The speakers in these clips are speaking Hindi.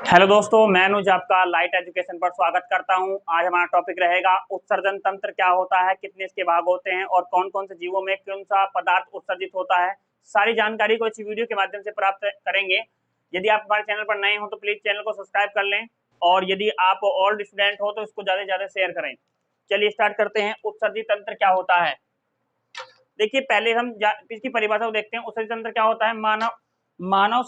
हेलो दोस्तों, मैं अनुज आपका लाइट एजुकेशन पर स्वागत करता हूं। आज हमारा टॉपिक रहेगा उत्सर्जन तंत्र क्या होता है, कितने इसके भाग होते हैं और कौन कौन से जीवों में कौन सा पदार्थ उत्सर्जित होता है। सारी जानकारी को इस वीडियो के माध्यम से प्राप्त करेंगे। यदि आप हमारे चैनल पर नए हो तो प्लीज चैनल को सब्सक्राइब कर लें और यदि आप ओल्ड स्टूडेंट हो तो इसको ज्यादा से ज्यादा शेयर करें। चलिए स्टार्ट करते हैं। उत्सर्जित तंत्र क्या होता है। देखिए, पहले हम इसकी परिभाषा को देखते हैं। उत्सर्जित तंत्र क्या होता है। मानव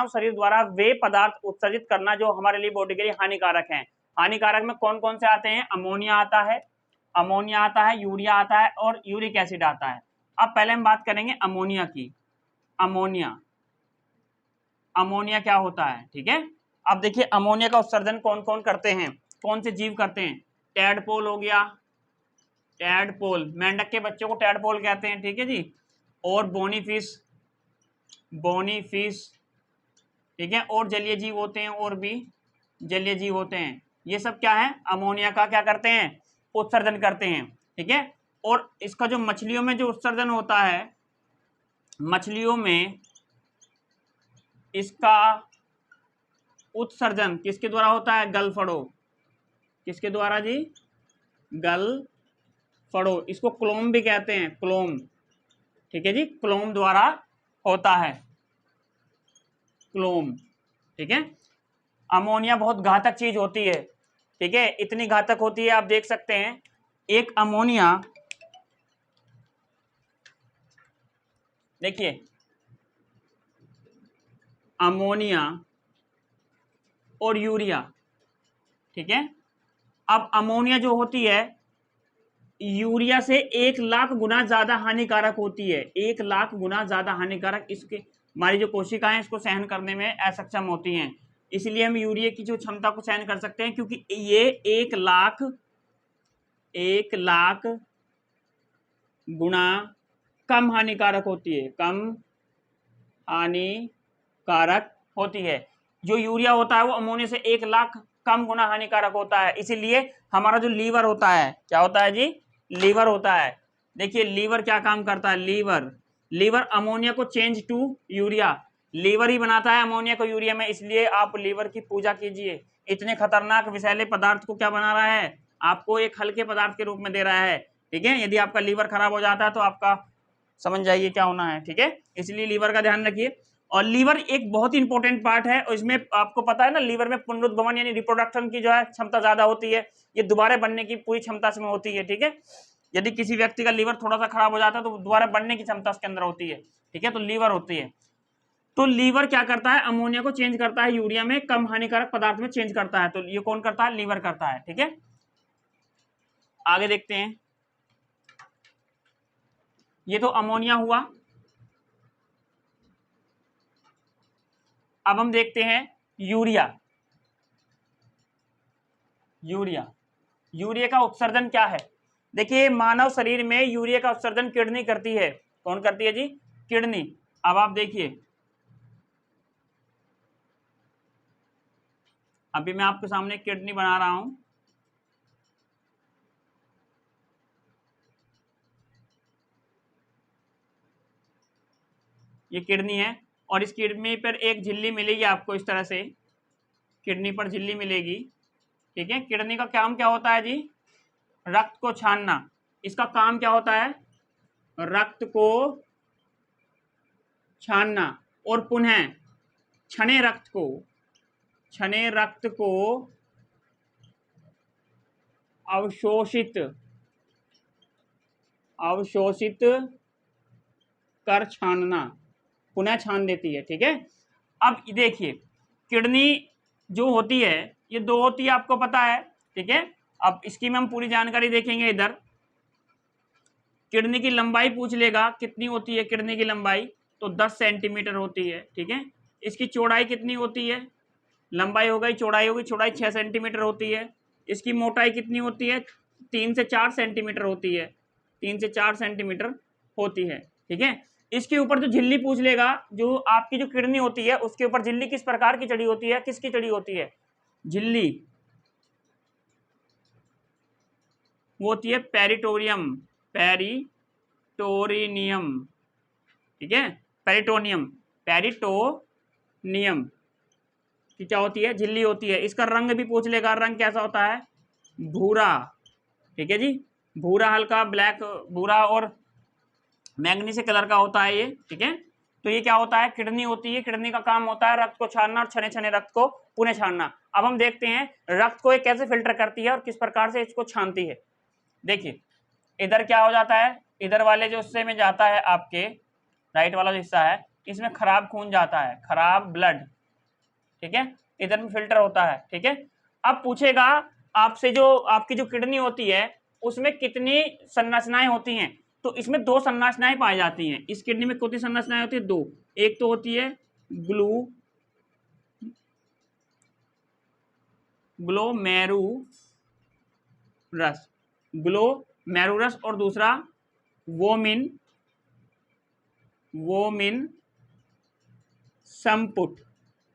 शरीर द्वारा वे पदार्थ उत्सर्जित करना जो हमारे लिए बॉडी के लिए हानिकारक हैं। हानिकारक में कौन कौन से आते हैं। अमोनिया आता है, यूरिया आता है और यूरिक एसिड आता है। अब पहले हम बात करेंगे अमोनिया की। अमोनिया क्या होता है, ठीक है। अब देखिए, अमोनिया का उत्सर्जन कौन कौन करते हैं, कौन से जीव करते हैं। टैडपोल हो गया, टैडपोल, मेंढक के बच्चों को टैडपोल कहते हैं, ठीक है जी। और बोनीफिश, ठीक है। और जलीय जीव होते हैं, और भी जलीय जीव होते हैं। ये सब क्या है, अमोनिया का क्या करते हैं, उत्सर्जन करते हैं, ठीक है। और इसका जो मछलियों में जो उत्सर्जन होता है, मछलियों में इसका उत्सर्जन किसके द्वारा होता है, गलफड़ो। किसके द्वारा जी, गलफड़ो। इसको क्लोम भी कहते हैं, क्लोम, ठीक है जी। क्लोम द्वारा होता है, क्लोम, ठीक है। अमोनिया बहुत घातक चीज होती है, ठीक है। इतनी घातक होती है, आप देख सकते हैं। एक अमोनिया, देखिए, अमोनिया और यूरिया, ठीक है। अब अमोनिया जो होती है यूरिया से 1,00,000 गुना ज्यादा हानिकारक होती है। 1,00,000 गुना ज्यादा हानिकारक। इसके हमारी जो कोशिकाएं इसको सहन करने में असक्षम होती हैं। इसलिए हम यूरिया की जो क्षमता को सहन कर सकते हैं, क्योंकि ये 1,00,000 गुना कम हानिकारक होती है, कम हानिकारक होती है। जो यूरिया होता है वो अमोनिया से 1,00,000 कम गुना हानिकारक होता है। इसीलिए हमारा जो लीवर होता है, क्या होता है जी, लीवर होता है। देखिए, लीवर क्या काम करता है, लीवर अमोनिया को चेंज टू यूरिया, लीवर ही बनाता है अमोनिया को यूरिया में। इसलिए आप लीवर की पूजा कीजिए। इतने खतरनाक विषैले पदार्थ को क्या बना रहा है, आपको एक हल्के पदार्थ के रूप में दे रहा है, ठीक है। यदि आपका लीवर खराब हो जाता है तो आपका समझ जाइए क्या होना है, ठीक है। इसलिए लीवर का ध्यान रखिए। और लीवर एक बहुत ही इंपॉर्टेंट पार्ट है, और इसमें आपको पता है ना, लीवर में पुनरुद्भवन यानी रिप्रोडक्शन की जो है क्षमता ज्यादा होती है। ये दोबारा बनने की पूरी क्षमता इसमें होती है, ठीक है। यदि किसी व्यक्ति का लीवर थोड़ा सा खराब हो जाता है तो दोबारा बनने की क्षमता उसके अंदर होती है, ठीक है। तो लीवर होती है। तो लीवर क्या करता है, अमोनिया को चेंज करता है यूरिया में, कम हानिकारक पदार्थ में चेंज करता है। तो ये कौन करता है, लीवर करता है, ठीक है। आगे देखते हैं। ये तो अमोनिया हुआ। अब हम देखते हैं यूरिया। यूरिया का उत्सर्जन क्या है। देखिए, मानव शरीर में यूरिया का उत्सर्जन किडनी करती है। कौन करती है जी, किडनी। अब आप देखिए, अभी मैं आपके सामने किडनी बना रहा हूं। ये किडनी है और इस किडनी पर एक झिल्ली मिलेगी आपको, इस तरह से किडनी पर झिल्ली मिलेगी, ठीक है। किडनी का काम क्या होता है जी, रक्त को छानना। इसका काम क्या होता है, रक्त को छानना और पुनः छने रक्त को अवशोषित कर छानना, पुनः छान देती है, ठीक है। अब देखिए, किडनी जो होती है ये दो होती है, आपको पता है, ठीक है। अब इसकी में हम पूरी जानकारी देखेंगे। इधर किडनी की लंबाई पूछ लेगा, कितनी होती है किडनी की लंबाई, तो 10 सेंटीमीटर होती है, ठीक है। इसकी चौड़ाई कितनी होती है, लंबाई हो गई, चौड़ाई होगी, चौड़ाई 6 सेंटीमीटर होती है। इसकी मोटाई कितनी होती है, 3 से 4 सेंटीमीटर होती है, 3 से 4 सेंटीमीटर होती है, ठीक है। इसके ऊपर जो झिल्ली पूछ लेगा, जो आपकी जो किडनी होती है उसके ऊपर झिल्ली किस प्रकार की चढ़ी होती है, किसकी चढ़ी होती है झिल्ली, वो होती है पेरिटोनियम, ठीक है, पेरिटोनियम, कि क्या होती है, झिल्ली होती है। इसका रंग भी पूछ लेगा, रंग कैसा होता है, भूरा, ठीक है जी, भूरा, हल्का ब्लैक, भूरा और मैग्नीशियस कलर का होता है ये, ठीक है। तो ये क्या होता है, किडनी होती है। किडनी का काम होता है रक्त को छानना और छने छने रक्त को पुनः छानना। अब हम देखते हैं रक्त को ये कैसे फिल्टर करती है और किस प्रकार से इसको छानती है। देखिए इधर क्या हो जाता है, इधर वाले जो हिस्से में जाता है आपके राइट वाला जो हिस्सा है, इसमें खराब खून जाता है, खराब ब्लड, ठीक है, इधर में फिल्टर होता है, ठीक है। अब पूछेगा आपसे जो आपकी जो किडनी होती है उसमें कितनी संरचनाएं होती हैं, तो इसमें 2 संरचनाएं पाई जाती हैं। इस किडनी में कितनी संरचनाएं होती है, 2। एक तो होती है ग्लोमेरुलस और दूसरा वोमिन संपुट।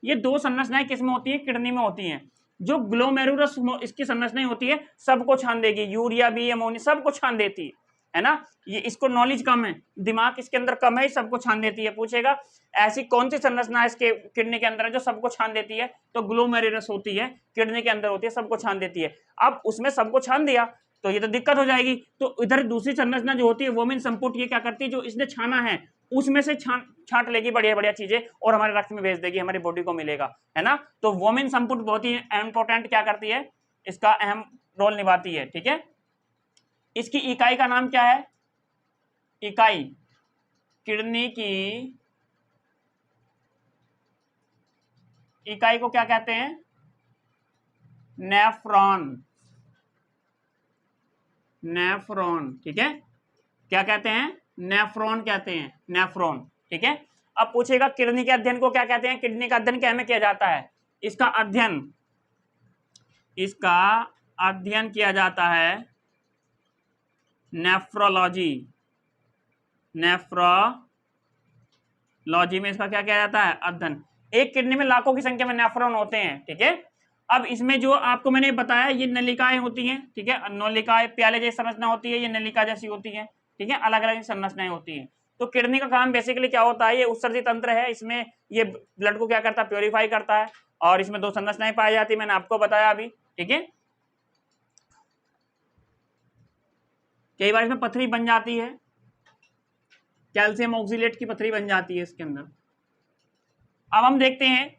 ये 2 संरचनाएं किस में होती है, किडनी में होती हैं। जो ग्लोमेरुलस इसकी संरचनाएं होती है सबको छान देगी, यूरिया भी, अमोनिया सबको छान देती है ना। ये इसको नॉलेज कम है, दिमाग इसके अंदर कम है, सबको छान देती है। पूछेगा ऐसी कौन सी संरचना इसके किडनी के अंदर है जो सबको छान देती है, तो ग्लोमेरुलस होती है, किडनी के अंदर होती है, सबको छान देती है। अब उसमें सबको छान दिया तो ये तो दिक्कत हो जाएगी। तो इधर दूसरी संरचना जो होती है वोमिन संपुट, ये क्या करती है, जो इसने छाना है उसमें से छांट लेगी बढ़िया बढ़िया चीजें और हमारे रक्त में भेज देगी, हमारी बॉडी को मिलेगा, है ना। तो वोमिन संपुट बहुत ही इंपॉर्टेंट क्या करती है, इसका अहम रोल निभाती है, ठीक है। इसकी इकाई का नाम क्या है, इकाई, किडनी की इकाई को क्या कहते हैं, नेफ्रॉन, ठीक है। क्या कहते हैं, नेफ्रॉन कहते हैं, नेफ्रॉन, ठीक है। अब पूछेगा किडनी के अध्ययन को क्या कहते हैं, किडनी का अध्ययन क्या में किया जाता है, इसका अध्ययन किया जाता है नेफ्रोलॉजी में इसका क्या किया जाता है, अध्ययन। एक किडनी में लाखों की संख्या में नेफ्रॉन होते हैं, ठीक है। अब इसमें जो आपको मैंने बताया ये नलिकाएं होती हैं, ठीक है, नलिकाएं प्याले जैसी संरचना होती है, ये नलिका जैसी होती है, ठीक है, अलग अलग संरचनाएं होती हैं। तो किडनी का काम बेसिकली क्या होता है, ये उत्सर्जी तंत्र है, इसमें ये ब्लड को क्या करता है, प्योरीफाई करता है, और इसमें 2 संरचनाएं पाई जाती है, मैंने आपको बताया अभी, ठीक है। कई बार इसमें पथरी बन जाती है, कैल्शियम ऑक्सीलेट की पथरी बन जाती है इसके अंदर। अब हम देखते हैं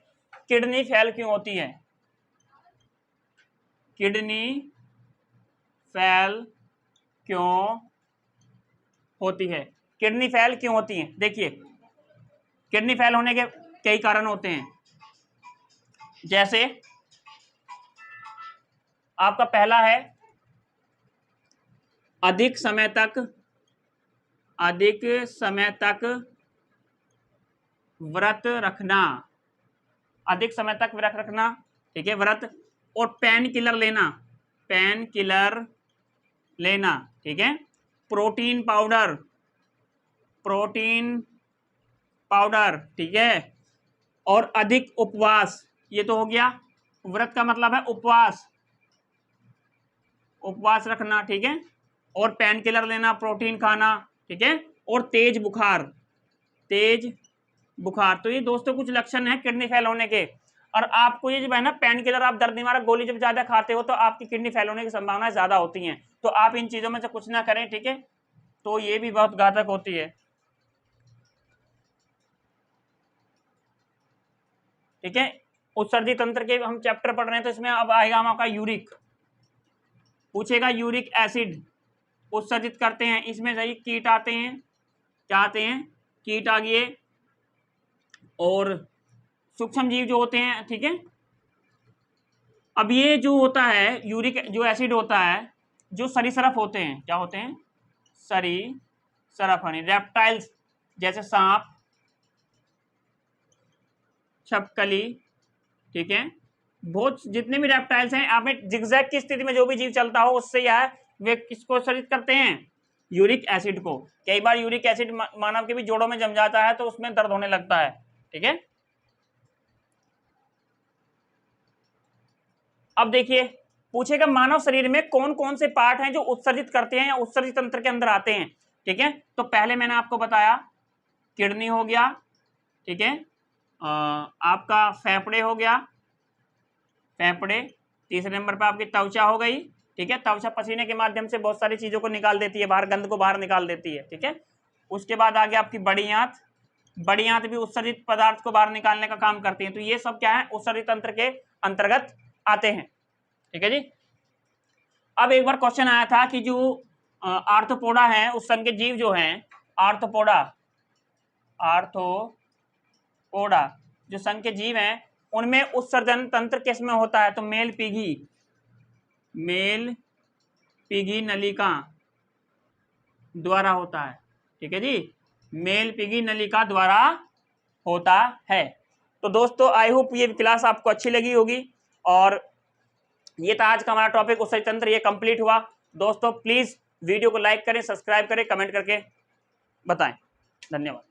किडनी फेल क्यों होती है, किडनी फेल क्यों होती है, किडनी फेल क्यों होती है। देखिए किडनी फेल होने के कई कारण होते हैं, जैसे आपका पहला है अधिक समय तक व्रत रखना, अधिक समय तक व्रत रखना, ठीक है, व्रत, और पेन किलर लेना, ठीक है, प्रोटीन पाउडर, ठीक है, और अधिक उपवास, ये तो हो गया, व्रत का मतलब है उपवास रखना, ठीक है, और पेन किलर लेना, प्रोटीन खाना, ठीक है, और तेज बुखार। तो ये दोस्तों कुछ लक्षण है किडनी फेल होने के। और आपको ये जो है ना पेन किलर, आप दर्द निवारक गोली जब ज्यादा खाते हो तो आपकी किडनी फेल होने की संभावना ज्यादा होती है, तो आप इन चीजों में से कुछ ना करें, ठीक है, तो ये भी बहुत घातक होती है, ठीक है। उत्सर्जी तंत्र के हम चैप्टर पढ़ रहे हैं, तो इसमें अब आएगा हम आपका यूरिक, पूछेगा यूरिक एसिड उत्सर्जित करते हैं, इसमें सही कीट आते हैं, क्या आते हैं, कीट आ गए, और सूक्ष्म जीव जो होते हैं, ठीक है। अब ये जो होता है यूरिक जो एसिड होता है, जो सरीसृप होते हैं, क्या होते हैं, सरीसृप, रेप्टाइल्स जैसे सांप, छपकली, ठीक है, बहुत जितने भी रेप्टाइल्स हैं, आप में जिगजैग की स्थिति में जो भी जीव चलता हो उससे यह वे किसको उत्सर्जित करते हैं, यूरिक एसिड को। कई बार यूरिक एसिड मानव के भी जोड़ों में जम जाता है तो उसमें दर्द होने लगता है, ठीक है। अब देखिए पूछेगा मानव शरीर में कौन कौन से पार्ट हैं जो उत्सर्जित करते हैं या उत्सर्जित तंत्र के अंदर आते हैं, ठीक है। तो पहले मैंने आपको बताया किडनी हो गया, ठीक है, आपका फेफड़े हो गया, फेफड़े, तीसरे नंबर पर आपकी त्वचा हो गई, ठीक है। त्वचा पसीने के माध्यम से बहुत सारी चीजों को निकाल देती है बाहर, गंद को बाहर निकाल देती है, ठीक है। उसके बाद आ गया आपकी बड़ी आंत, बड़ी आंत भी उत्सर्जित पदार्थ को बाहर निकालने का काम करती है। तो ये सब क्या है, उत्सर्जित तंत्र के अंतर्गत आते हैं, ठीक है जी। अब एक बार क्वेश्चन आया था कि जो आर्थ्रोपोडा है उस संघ के जीव जो हैं, आर्थ्रोपोडा जो संघ के जीव हैं उनमें उत्सर्जन तंत्र किसमें होता है, तो मेल पीगी नलिका द्वारा होता है, ठीक है जी। मेल पीगी नलिका द्वारा होता है। तो दोस्तों आई होप ये क्लास आपको अच्छी लगी होगी, और ये था आज का हमारा टॉपिक उत्सर्जन तंत्र, ये कंप्लीट हुआ। दोस्तों प्लीज वीडियो को लाइक करें, सब्सक्राइब करें, कमेंट करके बताएं। धन्यवाद।